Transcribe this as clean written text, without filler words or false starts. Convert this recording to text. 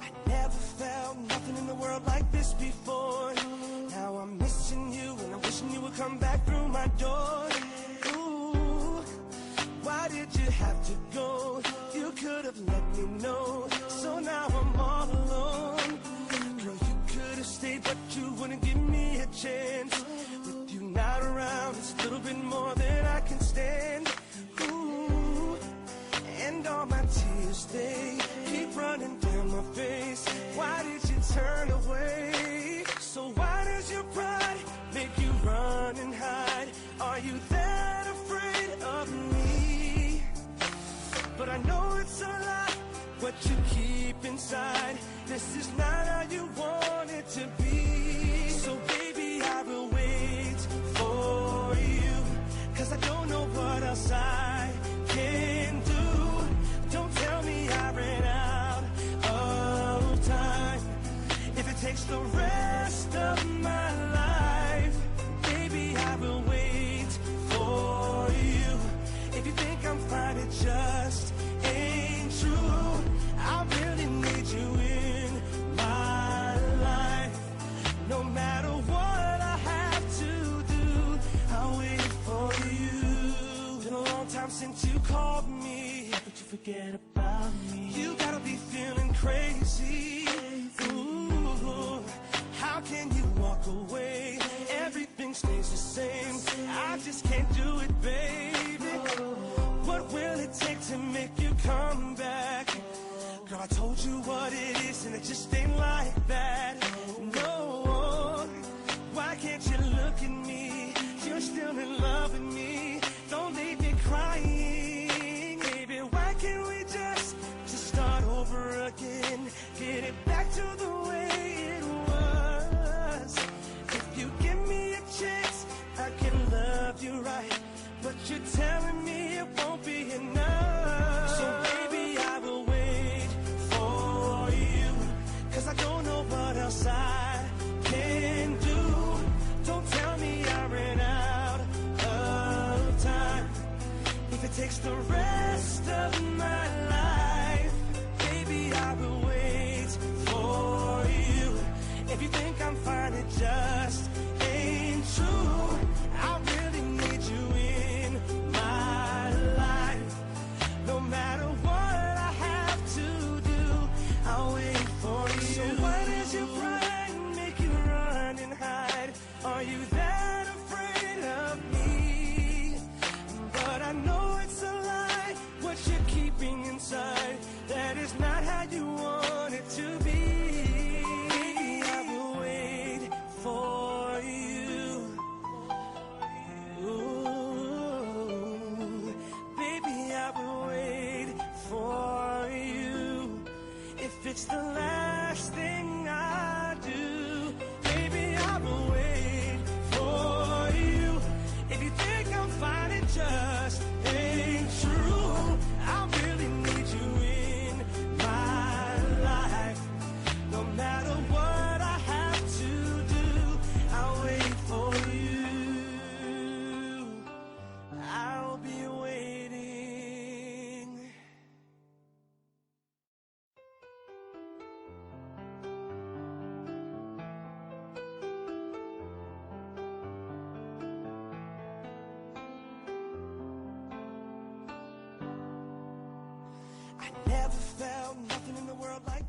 I never felt nothing in the world like this before. Now I'm missing you and I'm wishing you would come back through my door. Ooh, why did you have to go? You could have let me know. So now I'm all alone. Girl, you could have stayed, but you wouldn't give me a chance. With you not around, it's a little bit more than I can stand. Ooh, and all my tears, they keep running down my face. Why did you turn away? So why does your pride make you run and hide? Are you that afraid of me? But I know it's a lie, what you keep inside. This is not how you want it to be. So baby, I will wait for you, 'cause I don't know what else I can do. Don't tell me I ran out of time. If it takes the rest of my life, baby, I will wait for you. If you think I'm fine, it just ain't true. I really need you in my life. No matter what I have to do, I'll wait for you. Been a long time since you called me, but you forget about me. You gotta be feeling crazy. Ooh, how can you walk away? Everything stays the same. I just can't do it, baby. What will it take to make you come back? Girl, I told you what it is, and it just ain't like that. No, why can't you look at me? You're still in love with me. Don't leave me crying, baby. Why can't we just start over again? Get it back to the way it was. If you give me a chance, I can love you right. But you're telling me it won't be enough. So baby, I will wait for you, 'cause I don't know what else I can do. Don't tell me I ran out of time. If it takes the rest of my life, baby, I will wait for you. If you think I'm fine, it just ain't true. I really need you in my life. No matter what I have to do, I'll wait for you. So why does your pride make you run and hide? Are you that afraid of me? But I know it's a lie, what you're keeping inside. That is not how you want it to be. I will wait for you. Ooh, baby, I will wait for you. If it's the last thing I do, baby, I will wait for you. If you think I'm fine, it just ain't true. I really need you in my life. No matter what I have to do, I'll wait for you. I'll be waiting. I never felt nothing in the world like